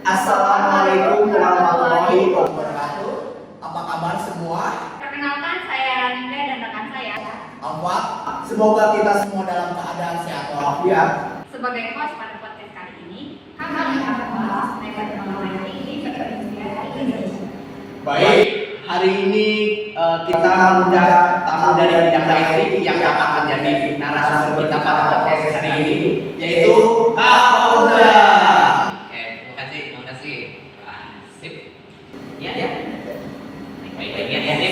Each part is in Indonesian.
Assalamualaikum warahmatullahi wabarakatuh. Apa kabar semua? Perkenalkan, saya Raninda dan rekan saya Alfat. Semoga kita semua dalam keadaan sehat walafiat. sebagai host pada podcast kali ini. Kami akan membahas tema mengenai ini Baik, hari ini kita mengundang tamu dari bidang IT yang akan menjadi narasumber kita pada podcast hari ini, yaitu Kak Fauza. Terima kasih. Sip. Ya. Baik,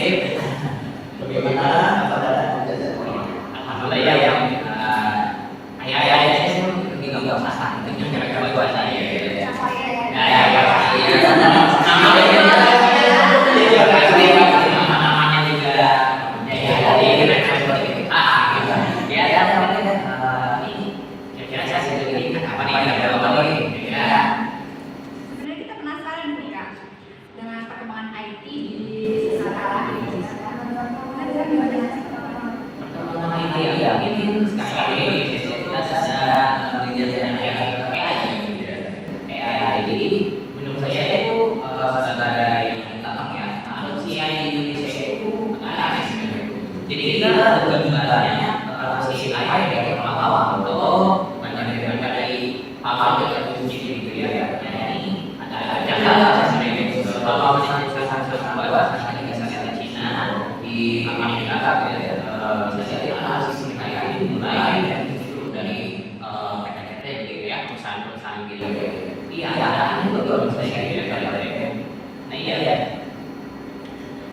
sip. Bagaimana keadaan? Alhamdulillah ya. Ayah enggak usah. Itu yang buat saya. Namanya juga kira-kira saya sendiri apa nih? Sebenarnya kita penasaran nih Kak dengan perkembangan IT di sekarang. Ini sekarang kita sedang mengerjakan AI. Jadi menurut saya itu sebagai manusia di Indonesia itu aneh sebenarnya. Jadi kita gambarannya si AI dari awal atau dari awal dari kunci gitu ya. Ini ada sebenarnya kalau misalnya Cina di Amerika ya. Sistem kayak ini mulai dari PT-PT gitu ya, perusahaan-perusahaan gitu. Iya, ada betul saya kira nah iya.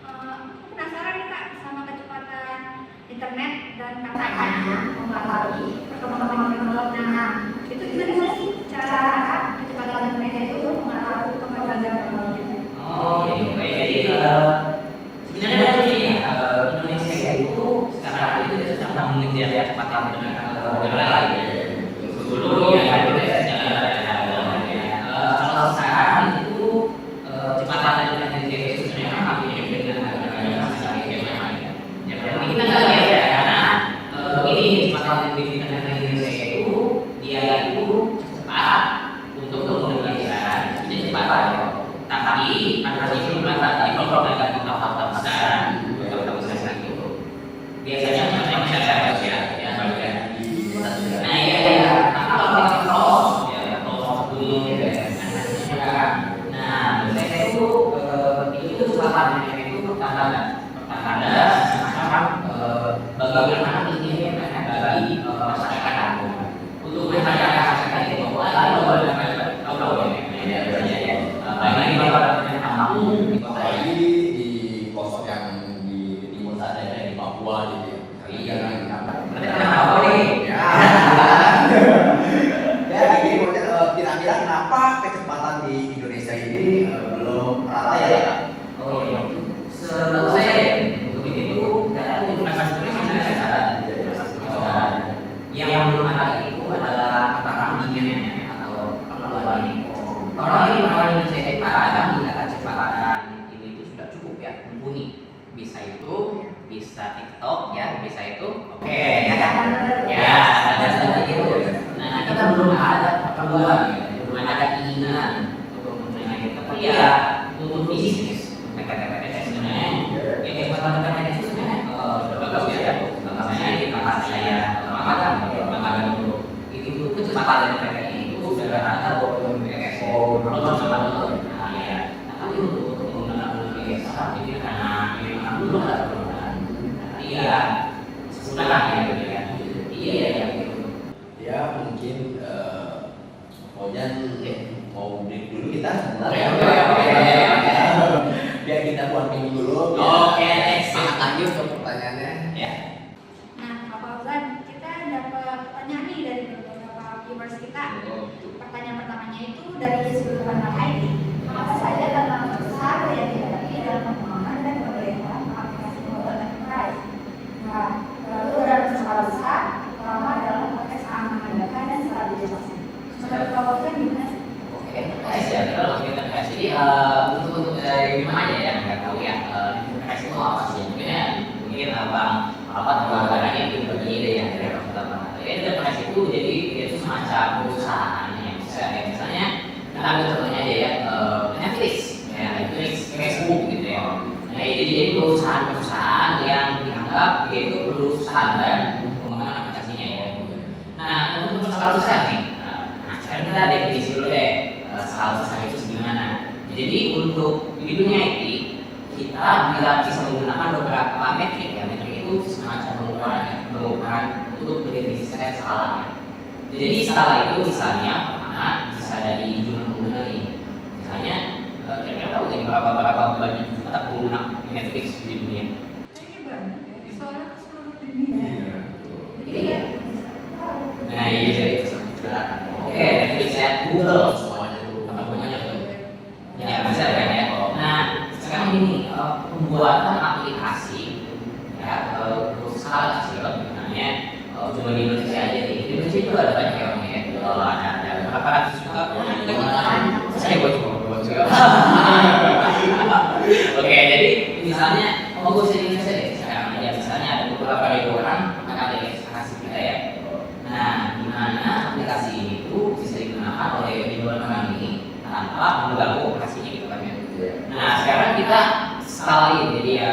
Aku penasaran nih Kak sama kecepatan internet dan katanya mempengaruhi perkembangan teknologi. Nah, itu gimana sih cara kecepatan internet itu mempengaruhi perkembangan teknologi? Oh, jadi sebenarnya begini ya, Indonesia itu sekarang itu sedang mengejar kecepatan negara lain. Dulu ya kalau sekarang itu kecepatan internet itu sebenarnya hampir dengan negara-negara yang lain. Ya, kita nggak lihat ya karena ini kecepatan internet Indonesia itu dia itu cepat untuk mengerjakan jadi cepat. Tapi antara itu di program kota besar itu biasanya masyarakat ya. Nah iya, kalau ya dulu nah saya itu kesempatan itu pertanda semacam bagaimana ini bagi masyarakat untuk masyarakat itu bahwa apalagi di pelosok yang di timur sana ya, di Papua gitu ya. Jadi kira-kira kenapa kecepatan di Indonesia ini belum merata ya? Oh iya. Setahu saya untuk itu yang belum ada itu adalah pertandingannya atau perlombaan ini. Orang Indonesia itu kadang menggunakan kecepatan ini itu sudah cukup ya, mumpuni. Bisa TikTok ya, bisa itu oke ya kan? Ya, ada seperti itu. Nah, kita belum ada perluan, belum ada keinginan untuk mempunyai itu. Tapi ya, untuk bisnis, sebenarnya, ya kecepatan itu sebenarnya bagus ya. Makanya di tempat saya makan untuk itu kecepatan mereka itu sudah ada tapi untuk menggunakan biasa jadi karena memang belum ada perubahan. Iya, sebenarnya gitu ya. Iya gitu. Ya mungkin Ojan mau break dulu kita sebentar ya. Biar kita buat minggu dulu. Oke, next. Lanjut ke pertanyaannya. Ya. Nah, Pak Fauzan, kita dapat pertanyaan nih dari beberapa viewers kita. Pertanyaan pertamanya itu dari sudut pandang IT. Apa saja tantangan besar yang dihadapi dalam pengembangan dan pemeliharaan aplikasi mobile enterprise? Nah, lalu dalam skala besar, terutama dalam konteks keamanan data dan stabilitas. Menurut Pak Fauzan gimana sih? Oke, ya. Kalau kita kasih untuk gimana ya? Nggak tahu ya. Kasih itu apa sih? Mungkin apa gambarannya itu begini deh yang dari pertama. Enterprise itu jadi itu semacam perusahaan yang bisa misalnya kita ambil contohnya aja ya dianggap dia itu perlu standar untuk pengembangan aplikasinya ya. Nah, untuk skala besar nih, nah sekarang kita definisi dulu deh skala besar itu gimana. Jadi untuk di dunia IT kita bisa menggunakan beberapa metrik ya. Metrik itu semacam pengukuran untuk mendefinisikan skalanya. Jadi skala itu misalnya bisa dari jumlah pengguna nih. Misalnya kira-kira tahu nih berapa banyak juta pengguna Netflix di dunia. Kayaknya banyak ya, soalnya kan seluruh dunia. Iya. Nah ini jadi oke, Netflix ya, Google Semuanya itu banyak tuh. Ya bisa kan ya. Nah sekarang ini pembuatan aplikasi ya untuk skala kecil, namanya cuma di Indonesia aja nih. Di Indonesia itu ada banyak ya orangnya. Ada berapa ratus juta. Saya bocor. Oke, jadi misalnya fokus di Indonesia deh. Sekarang aja misalnya ada beberapa ribu orang akan ada aplikasi kita ya. Nah, di mana aplikasi ini tuh bisa digunakan oleh ribuan orang ini tanpa mengganggu operasinya gitu kan ya. Nah, sekarang kita skalain jadi ya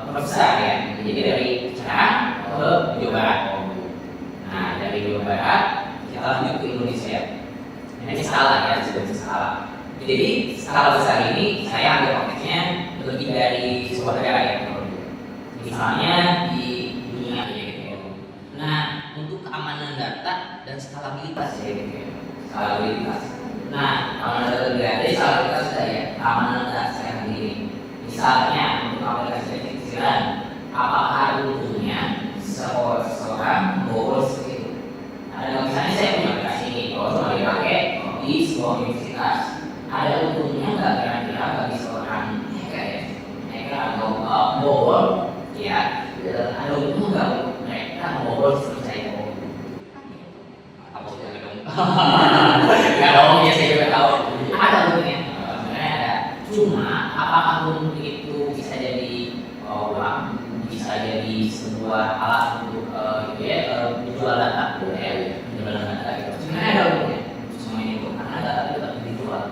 perbesar ya. Jadi dari Cikarang ke Jawa Barat. Nah, dari Jawa Barat kita lanjut ke Indonesia. Ini skala ya, disebut skala. Jadi skala besar ini saya ambil konteksnya lebih dari sebuah negara ya. Misalnya di dunia aja gitu ya. Nah, untuk keamanan data dan skalabilitas ya gitu ya. Skalabilitas. Nah, keamanan data negara, jadi skalabilitas sudah ya. Keamanan data saya sendiri. Misalnya untuk aplikasi kecil-kecilan, apakah untungnya seorang boros gitu. Ada misalnya saya punya aplikasi ini, kalau cuma dipakai di sebuah universitas, ada untungnya nggak kira-kira bagi seorang hacker atau bobol ya, ada untungnya nggak mereka membobol seperti saya apa nggak dong ya, saya juga tahu ada untungnya sebenarnya ada, cuma apakah untung itu bisa jadi uang, bisa jadi sebuah alat untuk menjual data menjual data gitu. Sebenarnya ada untungnya semua ini tuh karena data itu tetap dijual.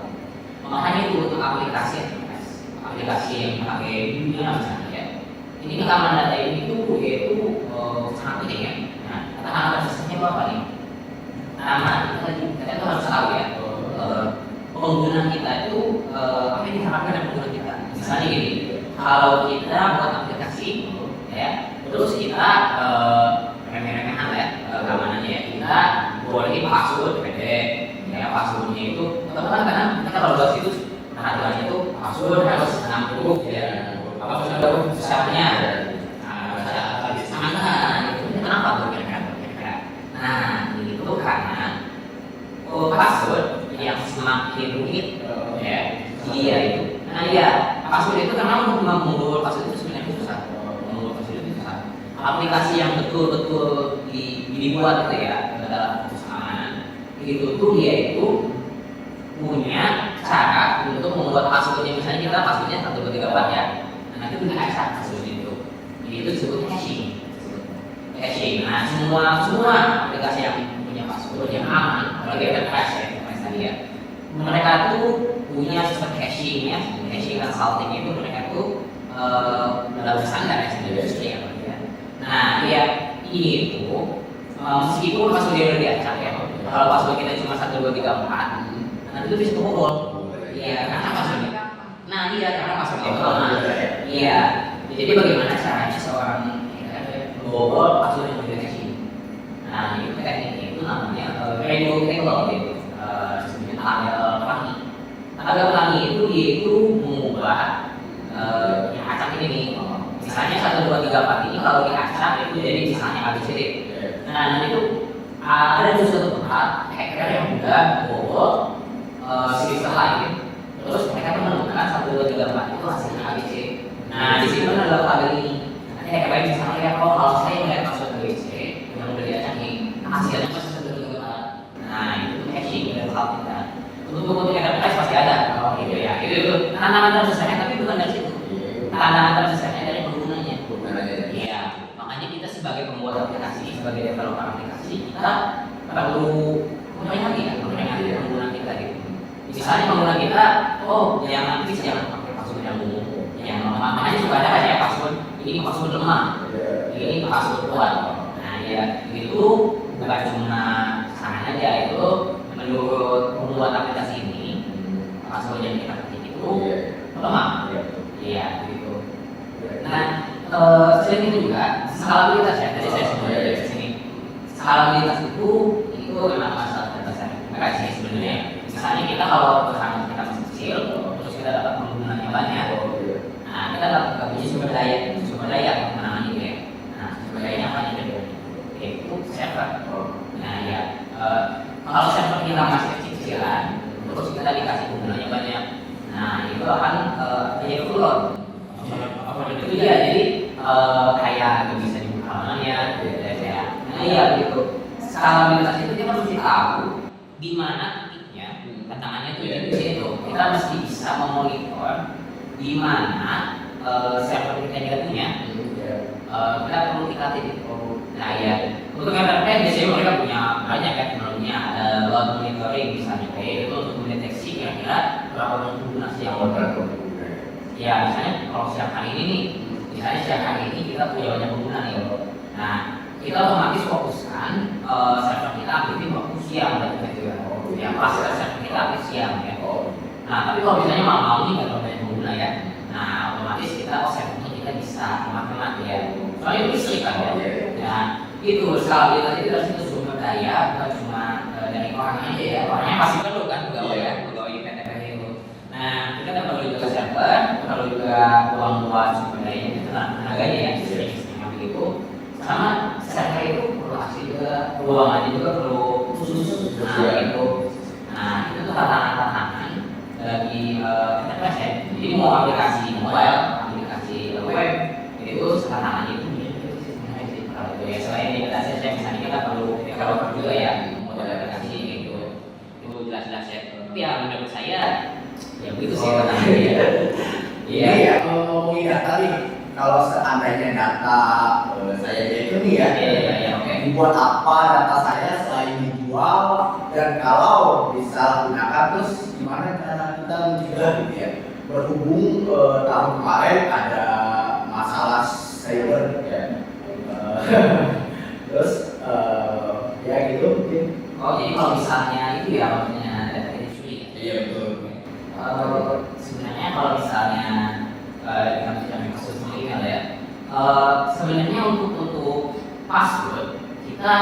Makanya itu untuk aplikasi yang pakai dunia misalnya ya. Ini keamanan data ini tuh yaitu sangat penting ya. Nah, katakanlah prosesnya itu apa nih? Pertama, kita tuh harus tahu ya pengguna kita itu apa yang diharapkan dari pengguna kita. Misalnya gini, kalau kita buat aplikasi ya, terus kita remeh-remehan lah ya keamanannya ya. Kita boleh password pendek ya, passwordnya itu teman-teman karena kita kalau buat situs peraturannya itu password harus 6 huruf ya, apa sudah susahnya itu kenapa tuh kira-kira? Nah itu karena password yang semakin rumit ya dia itu, nah iya password itu karena untuk membuat password itu sebenarnya susah, membuat password itu susah. Aplikasi yang betul-betul dibuat gitu ya dalam keamanan itu tuh dia itu punya cara untuk membuat passwordnya, misalnya kita passwordnya 1, 2, 3, 4 ya. Nah itu punya cara password itu disebut hashing. Nah semua aplikasi yang punya password yang aman, apalagi enterprise ya, tadi ya, mereka tuh punya seperti hashing ya, hashing consulting itu mereka tuh dalam standar ya industri ya. Nah ya ini tuh meskipun passwordnya udah diacak ya, kalau password kita cuma 1, 2, 3, 4, nanti itu bisa kebobol. Iya, karena passwordnya. Nah iya, karena passwordnya itu lama. Iya. Jadi bagaimana caranya seorang kebobol password yang udah hashing? Nah itu tekniknya itu namanya radio table gitu. Sebenarnya tanggal pelangi. Tanggal pelangi itu dia itu mengubah yang acak ini nih. Misalnya 1, 2, 3, 4 ini kalau diacak itu jadi misalnya ABCD. Nah nanti itu ada di suatu tempat hacker yang udah bobol sistem lain, terus mereka menemukan 1, 2, 3, 4 itu hasilnya ABC. Nah di situ adalah tabel ini. Nanti hacker lain bisa melihat kalau saya melihat password ABC yang udah diacak nih, hasilnya masih 1, 2, 3, 4. Nah itu hashing dan hal kita. Untuk enterprise pasti ada, gitu ya. Itu tantangan terbesarnya, tapi bukan dari situ. Tantangan terbesarnya dari penggunanya. Iya. Makanya kita sebagai pembuat aplikasi, sebagai developer aplikasi, kita perlu memperingati pengguna kita gitu. Misalnya pengguna kita, jangan pakai password yang umum, yang lemah. Makanya suka ada kayak password ini password lemah, ini password kuat. Nah ya itu bukan cuma sana aja, itu menurut pembuat aplikasi ini password yang kita ketik itu lemah. Iya gitu. Nah selain itu juga skalabilitas ya, tadi saya sebut dari sini skalabilitas itu memang masalah dasar aplikasi sebenarnya. Misalnya kita kalau perusahaan kita masih kecil, terus kita dapat penggunanya banyak, nah kita dapat punya sumber daya namanya gitu ya. Nah sumber dayanya apa aja dulu? Yaitu server. Nah ya kalau server kita masih kecil-kecilan, terus kita dikasih penggunanya banyak, nah itu akan menjadi overload. Overload itu ya jadi kayak nggak bisa dibuka halamannya, ya. Nah iya begitu. Skalabilitas itu kita mesti tahu di mana titiknya, tantangannya itu di situ. Kita mesti bisa memonitor di mana server kita punya. Kita perlu dikasih gitu. Nah ya, untuk enterprise biasanya mereka punya banyak ya teknologinya, ada load monitoring misalnya, kayak itu untuk mendeteksi kira-kira berapa pengguna yang order. Ya misalnya kalau setiap hari ini nih, misalnya setiap hari ini kita punya banyak pengguna nih. Nah kita otomatis fokuskan server kita aktifin waktu siang dan gitu ya. Ya pas server kita aktif siang ya. Nah tapi kalau misalnya malam ini nggak terlalu banyak pengguna ya, nah otomatis kita servernya kita bisa hemat-hemat ya. Soalnya itu listrik kan ya. Nah itu skalabilitas itu dari situ sumber daya, bukan cuma dari orang aja ya. Orangnya pasti perlu kan pegawai ya, pegawai PTPH itu. Nah kita kan perlu juga server, perlu juga uang buat sumber daya itu tenaganya ya, listriknya begitu. Sama server itu perlu aksi juga, ruangannya juga perlu khusus. Nah itu, nah itu tuh tantangan-tantangan bagi enterprise ya. Jadi mau aplikasi mobile, aplikasi web, itu tantangannya itu ya. Selain implementasi, misalnya kita perlu developer juga ya, model aplikasi gitu. Itu jelas-jelas ya. Tapi ya menurut saya ya begitu sih tantangannya. Iya ya, ngomongin data nih, kalau seandainya data saya itu nih ya, dibuat apa data saya selain dijual, dan kalau bisa gunakan terus gimana cara kita mencegah gitu ya. Berhubung tahun kemarin ada masalah cyber ya. Terus ya gitu mungkin. Oh jadi kalau misalnya itu ya maksudnya data industri. Iya betul. Sebenarnya kalau misalnya kita bicara kasus email ya, sebenarnya untuk password kita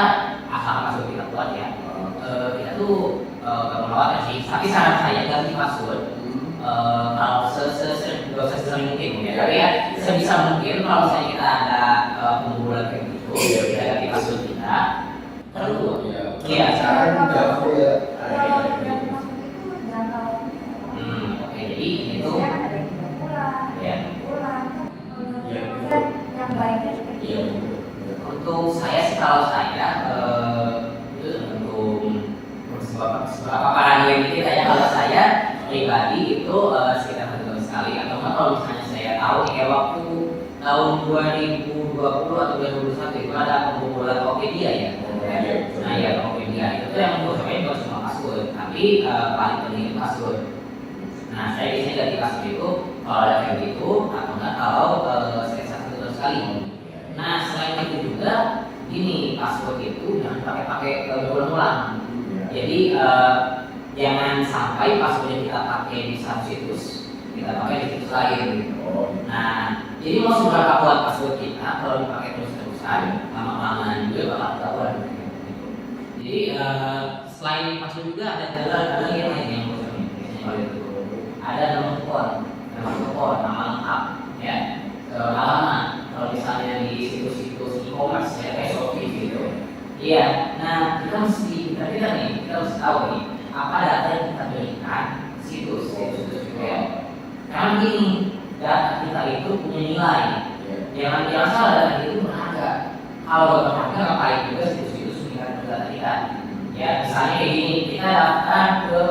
asal password kita buat ya, kita tuh nggak melawat sih. Tapi saran saya ganti password kalau sesering mungkin ya. Tapi ya sebisa mungkin kalau misalnya kita ada pengumpulan kayak gitu, kita ganti password kita. Perlu. Iya. Sekarang juga aku ya. Kalau yang masuk itu jangka Oke, jadi itu biasanya kan ada yang 3 bulan, ya. 6 bulan. Iya. Yang baiknya seperti Iya. itu. Untuk saya sih kalau saya itu untuk seberapa paranoid kita ya, kalau saya pribadi itu sekitar 1 tahun sekali, atau enggak kalau misalnya saya tahu kayak waktu tahun 2020 atau 2021 itu ada pengumpulan Tokopedia ya. Nah ya Tokopedia itu tuh yang menurut saya bukan cuma password, tapi paling penting itu password. Nah saya biasanya ganti password itu kalau ada kayak gitu, atau enggak kalau sekitar 1 tahun sekali. Nah selain itu juga ini password itu jangan pakai berulang-ulang. Jadi jangan sampai password yang kita pakai di satu situs kita pakai di situs lain. Nah jadi mau seberapa kuat password kita kalau dipakai terus-terusan, lama-lamaan juga bakal ketahuan. Jadi selain password juga ada jalan yang lain yang ada nomor telepon, nama lengkap, ya, alamat. Kalau misalnya di situs-situs e-commerce ya kayak Shopee gitu, iya. Nah kita mesti tahu nih apa data yang kita berikan situs juga ya. Karena gini, data kita itu punya nilai. Jangan salah, data itu berharga. Kalau berharga ngapain juga situs-situs memberikan data kita. Ya misalnya kayak gini, kita daftar ke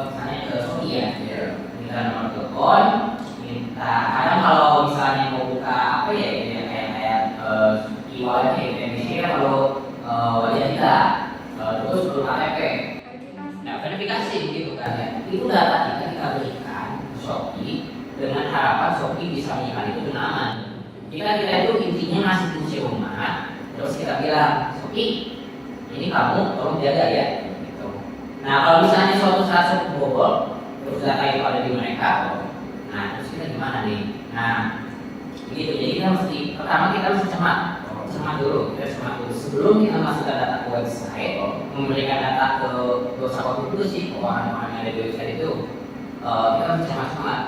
misalnya ke Shopee ya. Kita nomor telepon, kita kadang kalau misalnya mau buka apa ya kayak e-wallet kayak biasanya kan kalau wajah kita terus perlu KTP. Nah verifikasi gitu kan ya. Itu data kita berikan ke Shopee dengan harapan Shopee bisa menyimpan itu dengan aman. kita itu intinya ngasih kunci rumah, terus kita bilang, Soki, ini kamu tolong jaga ya. Gitu. Nah kalau misalnya suatu saat bobol, terus data itu ada di mereka, nah terus kita gimana nih? Nah begitu. Jadi kita mesti pertama kita mesti cermat dulu, sebelum kita masukkan data ke website, memberikan data ke dosa code itu sih ke orang-orang yang ada di website itu, kita mesti cermat.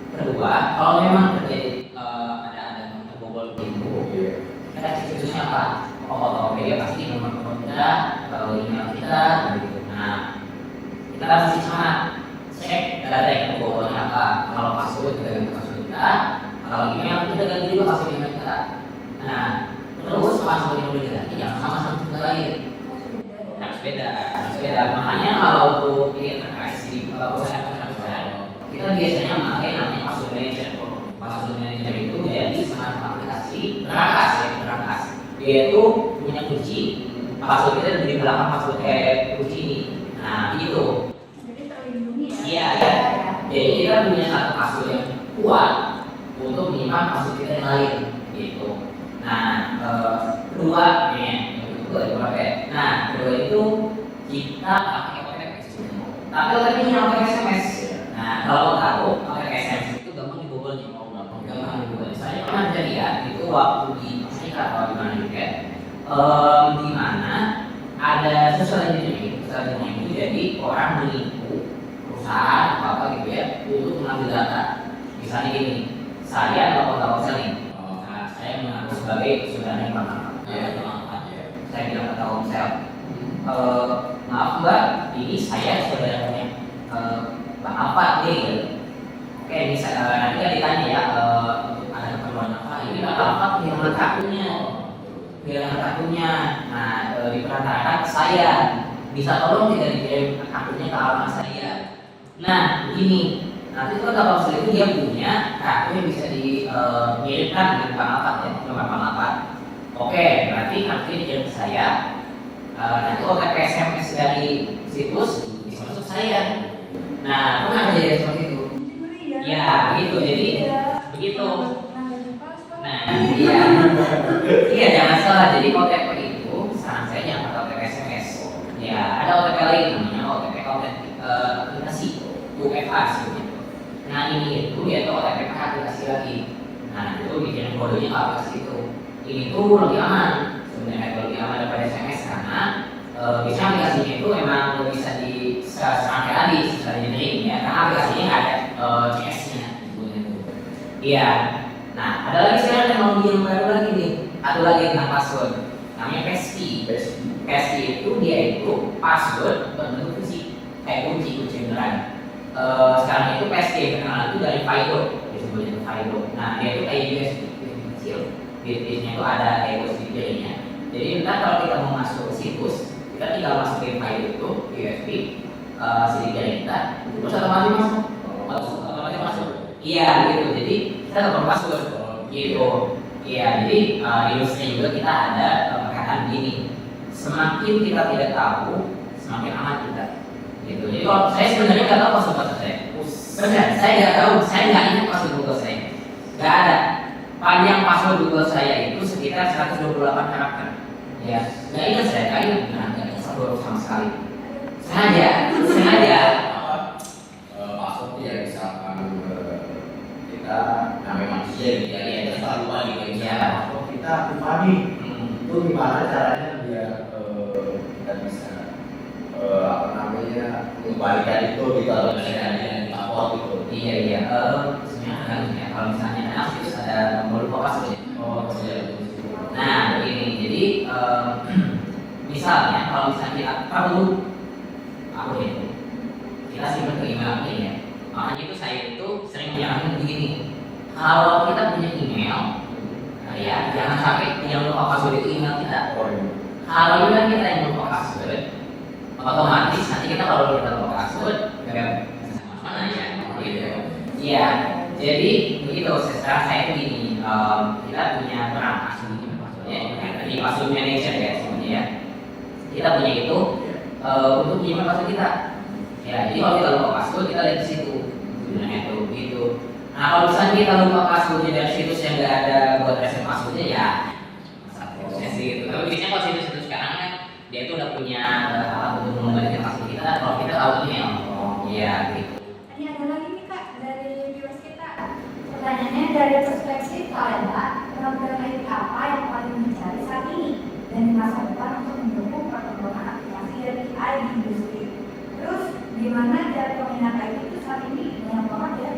Kedua, kalau memang terjadi ada terbobol pintu, kita cek situsnya apa? Tokopedia pasti nomor telepon kita, atau email kita, begitu. Nah, kita mesti cermat, cek data yang terbobolnya apa. Kalau password kita ganti password kita, kalau email kita ganti juga password email kita. Nah, terus password yang udah diganti jangan sama kita lain. Harus beda. Makanya kalau untuk ini terkait di perusahaan kita biasanya memakai namanya password manager. Password manager itu jadi semacam aplikasi berangkas. Dia itu punya kunci, password kita ada di belakang password kunci ini. Nah, gitu. Jadi terlindungi ya. Iya. Jadi kita punya satu password yang kuat untuk menyimpan password kita yang lain, gitu. Nah, kedua itu kita pakai OTP. Tapi OTP-nya OTP SMS. Nah, kalau tahu OTP SMS itu gampang dibobolnya. Saya pernah jadi ya, itu waktu di Amerika atau di mana juga, di mana ada social engineering itu jadi orang menipu perusahaan apa gitu ya untuk mengambil data. Misalnya gini, saya melakukan selling. Nah, saya mengaku sebagai saudaranya Pak Ahmad. Saya bilang ke Telkomsel, maaf Mbak, ini saya saudaranya Pak Ahmad nih. Oke, ini nanti kan ditanya ya, ada keperluan apa? Ini Pak Ahmad kehilangan kartunya. Nah, diperantarakan saya bisa tolong tidak dikirim kartunya ke alamat saya. Nah, begini. Nanti kalau Telkomsel itu dia punya kartu yang bisa dikirimkan dengan Pak Ahmad ya, nomor Pak Ahmad. Oke, berarti kartunya dikirim ke saya. Nanti OTP SMS dari situs bisa masuk saya. Nah, pernah kejadian seperti itu. Ya, begitu. Jadi begitu. Nah, iya jangan salah. Jadi OTP itu saran saya jangan pakai OTP SMS. Ya, ada OTP lain namanya OTP aplikasi UFA seperti itu. Nah, ini itu yaitu OTP aplikasi lagi. Nah, itu bikin kodenya ke aplikasi itu. Ini tuh lebih aman. Sebenarnya lebih aman daripada SMS karena biasanya aplikasinya itu memang bisa diserangkai tadi secara generik ya, karena aplikasinya nggak ada CS-nya. Iya. Nah, ada lagi sekarang teknologi yang baru lagi nih. Satu lagi tentang password. Namanya passkey. Passkey itu dia itu password berbentuk kunci, kayak kunci beneran. Sekarang itu passkey terkenal itu dari Fido, disebutnya itu Fido. Nah, dia itu kayak USB kecil. Bitnya itu ada kayak USB jadinya. Jadi ntar kalau kita mau masuk ke situs, kita tinggal masukin file itu USB sidik jari kita, terus otomatis masuk. Iya gitu. Jadi kita nggak perlu password gitu. Iya. Jadi ilustrasinya juga kita ada perkataan begini. Semakin kita tidak tahu, semakin aman kita. Gitu. Jadi kalau saya sebenarnya nggak tahu password saya. Benar, saya nggak tahu. Saya nggak ingat password Google saya. Nggak ada. Panjang password Google saya itu sekitar 128 karakter. Ya, nggak ingat saya, nggak ingat satu huruf sama sekali. Sengaja. Password ya misalkan kita namanya manusia gitu ya, kita selalu lupa gitu ya. Password kita lupa nih. Itu gimana caranya biar kita bisa mengembalikan itu gitu atau misalnya password gitu. Iya. Sebenarnya kalau misalnya harus ada nomor lupa password. Nah, begini. Jadi misalnya kalau misalnya kita perlu akun itu, kita simpan ke email akun ya. Makanya itu saya itu sering menyarankan begini. Kalau kita punya email, ya jangan sampai yang lupa password itu email kita. Kalau email kita yang lupa password, otomatis nanti kita kalau kita lupa password, nggak bisa mana ya. Iya. Jadi begitu. Sekarang saya begini, kita punya perangkat di password manager ya sebenarnya ya. Kita punya itu untuk menyimpan password kita. Ya, jadi kalau kita lupa password kita lihat di situ. Sebenarnya itu gitu. Nah kalau misalnya kita lupa passwordnya dari situs yang nggak ada buat reset passwordnya ya masalah proses gitu. Tapi biasanya kalau situs-situs sekarang kan dia itu udah punya alat untuk mengembalikan password kita. Kalau kita tahu ya, oh iya gitu. Ini ada lagi nih Kak dari viewers kita. Pertanyaannya dari perspektif talenta, program IT apa yang paling mencari saat ini dan di masa depan untuk mendukung perkembangan aplikasi dan AI di industri. Terus gimana cara peminat IT itu saat ini banyak banget ya?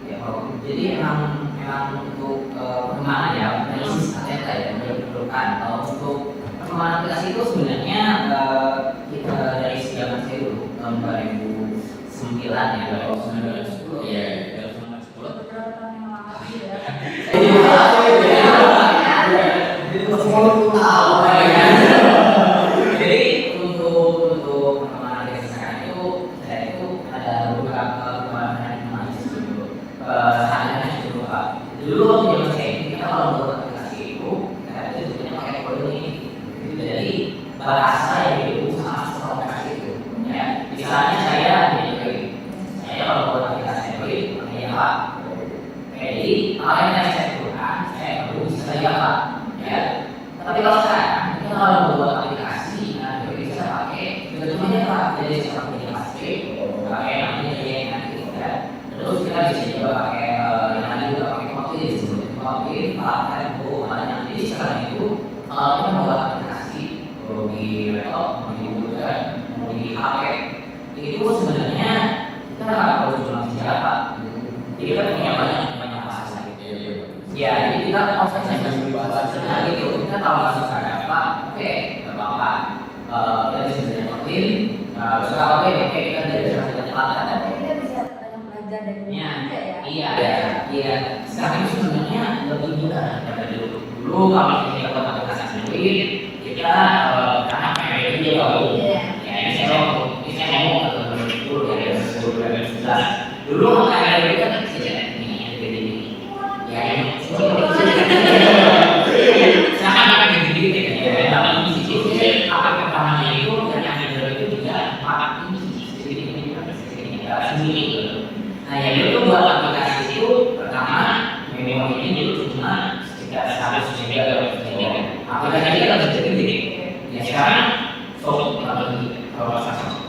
Ya kalau jadi emang untuk perkembangan ya analisis talenta ya yang diperlukan. Kalau untuk perkembangan aplikasi itu sebenarnya kita dari zaman saya dulu tahun 2009 ya, 2009 ya, 2010. Beberapa tahun yang lalu ya. Jadi untuk perkembangan aplikasi sekarang itu saya itu ada beberapa perkembangan dulu. Saatnya dulu Pak. Dulu waktu zaman saya kita kalau buat aplikasi itu kita itu sebenarnya pakai kode ini. Itu dari bahasa yang didukung sama aplikasi itu. Ya, misalnya saya kalau buat aplikasi Android pakai Java. Jadi apa yang saya lakukan, saya perlu bisa Java. Ya. Tapi kalau sekarang kita kalau buat aplikasi Android bisa pakai bentuknya Java. Jadi bisa pakai JavaScript, pakai namanya nanti ya. Terus kita bisa juga pakai yang ada juga pakai Kotlin, Kotlin, Flutter, banyak. Jadi sekarang itu kalau kita membuat aplikasi di laptop, di komputer, di HP, itu sebenarnya kita nggak perlu cuma bisa Java. Jadi kita punya banyak bahasa gitu. Ya, jadi kita prosesnya bahasa gitu. Kita tahu bahasa apa, oke, nggak apa-apa. Kita bisa belajar Kotlin, suka oke, kita bisa belajar Flutter. Kita bisa banyak belajar dari mana ya? Iya. Sekarang itu sebenarnya lebih mudah daripada dulu. Dulu kalau kita buat aplikasi Android, kita karena PHP dia baru. Ya, saya mau dulu ya, 2019. Dulu Android kan bisa ini. Ya, sekarang akan jadi gitu ya. Tapi di sini apa pertamanya itu yang Android itu juga pakai ini sendiri. Nah, yang itu buat aplikasi itu pertama memorinya itu cuma sekitar 100 MB. Aplikasi kita lebih gede. Ya sekarang soft lagi kalau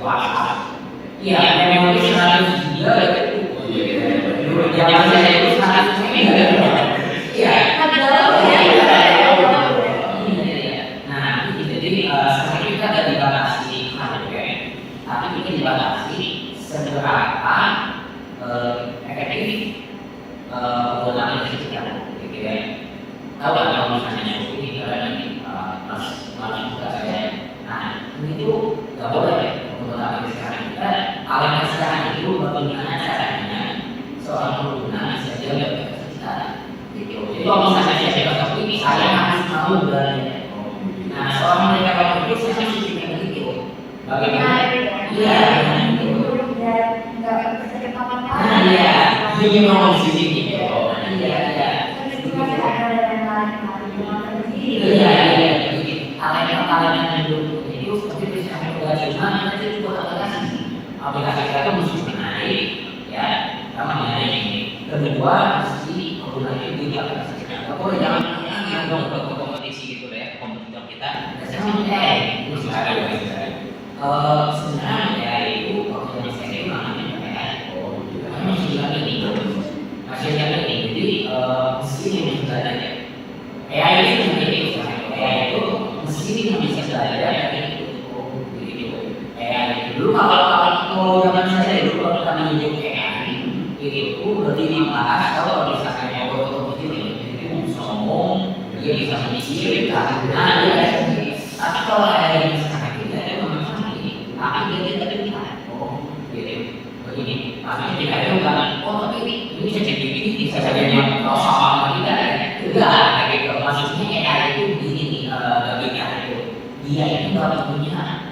WhatsApp. Iya, memori 100 GB itu. Jangan saya itu 100 MB. Iya. Nah, jadi sekarang kita ada dibatasi hardware, tapi kita dibatasi seberapa efektif penggunaan listrik kita, gitu ya. Tahu nggak kalau misalnya ini nanti malam juga saya. Nah, ini tuh nggak boleh penggunaan listrik sekarang kita. Kalau yang sekarang itu bagaimana caranya seorang pengguna bisa jaga aplikasi kita, gitu. Jadi kalau misalnya saya dapat ini, saya harus tahu berarti. Nah, seorang mereka itu saya harus bikin gitu. Bagaimana? Iya. Iya, ini mau di sini. Iya. Talenta yang dulu itu seperti bisa belajar mana itu buat aplikasi kita itu mesti menarik, ya, namanya ini. Kedua, mesti penggunanya itu di aplikasi kita. Oh, jangan dong kompetisi gitu deh, kompetitor kita. Sebenarnya itu sebenarnya itu waktu saya itu namanya hasilnya ini, jadi mesin yang bisa belajar ya. AI itu sendiri, AI itu mesin yang bisa belajar dari itu. AI itu dulu kalau zaman saya dulu kalau kita menunjuk AI itu berarti dibahas kalau misalkan yang foto itu sombong, dia bisa mikir, nah dia tapi kalau AI misalkan kita itu memang ini, tapi dia tidak gitu. Begini, tapi kita itu bukan, tapi ini bisa jadi begini, bisa jadi yang sama kita ya. Enggak, kayak gitu. Maksudnya AI itu begini nih, bagian itu. Dia itu nggak punya.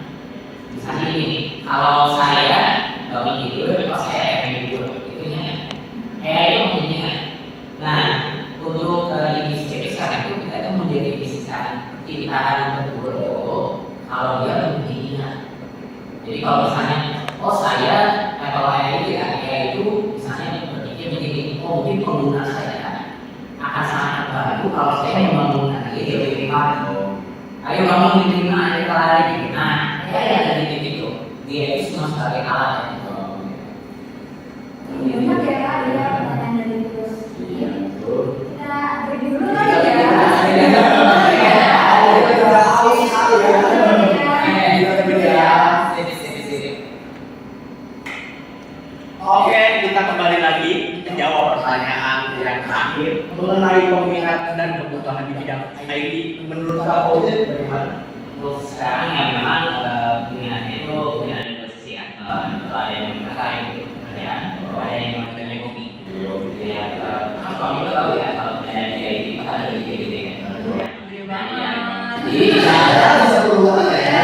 Misalnya ini, kalau saya nggak begitu, kalau saya kayak gitu, itunya AI itu punya. Nah, untuk ini jadi sekarang itu kita itu menjadi misalkan pilihan betul kalau dia begini. Jadi kalau misalnya, oh saya kalau AI itu ya, AI itu misalnya berpikir begini, penggunaan saya akan sangat baru kalau saya membangunkan ide privat. Ayo bangun di mana kita lagi. Nah, saya ada di titik itu. Dia itu cuma sebagai alat. Benar ya, ada pertanyaan dari Gus. Iya, betul. Kita break dulu kali ya. Oke, kita kembali lagi menjawab pertanyaan yang terakhir mengenai peminat dan kebutuhan di bidang IT. Menurut Pak Fauzan bagaimana? Untuk sekarang ya memang pilihannya itu pilihan posisi ya. Itu ada yang tertarik ya, ada yang memilih hobi. Ya, kan kalau kita tahu ya kalau pilihan dia itu ada di gitu kan. Jadi Saya bisa berhubungan ya.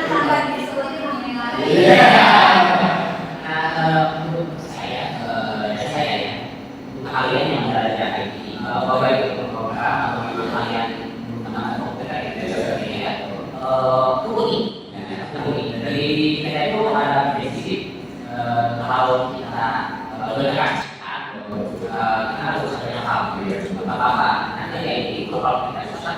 Sampai disuruh mengenai. untuk saya ya, untuk kalian yang belajar IT, baik itu program atau untuk kalian menggunakan komputer itu ya, tekuni. Dari kita itu ada prinsip kalau kita belajar kita harus paham apa nanti IT itu kalau kita susah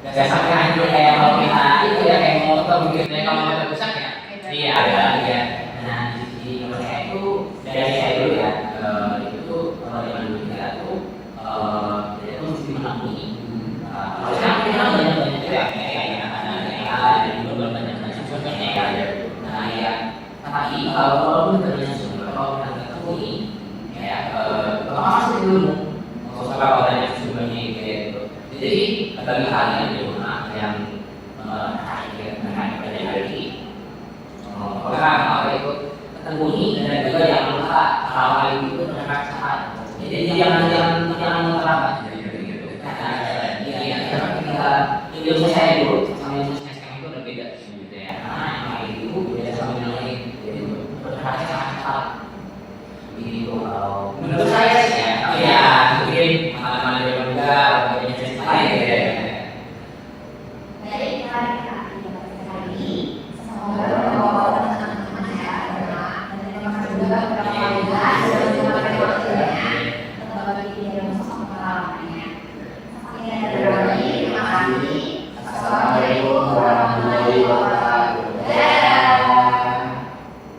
nggak sampai hancur kayak kalau kita itu ya kayak motor begitu ya kalau motor rusak ya iya ya. Nah di mereka itu dari saya dulu ya itu kalau zaman dulu kita tuh dia tuh mesti menanggung kalau sekarang kita banyak juga ya kayak ada banyak contohnya ya. Nah ya tapi kalau ternyata kalau kita ketemu ya masih dulu kalau banyak sumbernya gitu. Jadi bagi kalian di rumah yang terkait dengan lagi orang kalau itu ketemu dan juga jangan lupa kalau itu terkait cepat. Jadi jangan terlambat. Iya, kita ilmu saya dulu sama ilmu saya sekarang itu udah beda gitu ya. Karena itu beda sama yang lain. Jadi berkata sangat cepat. Begitu kalau menurut saya sih ya, mungkin teman-teman juga punya lain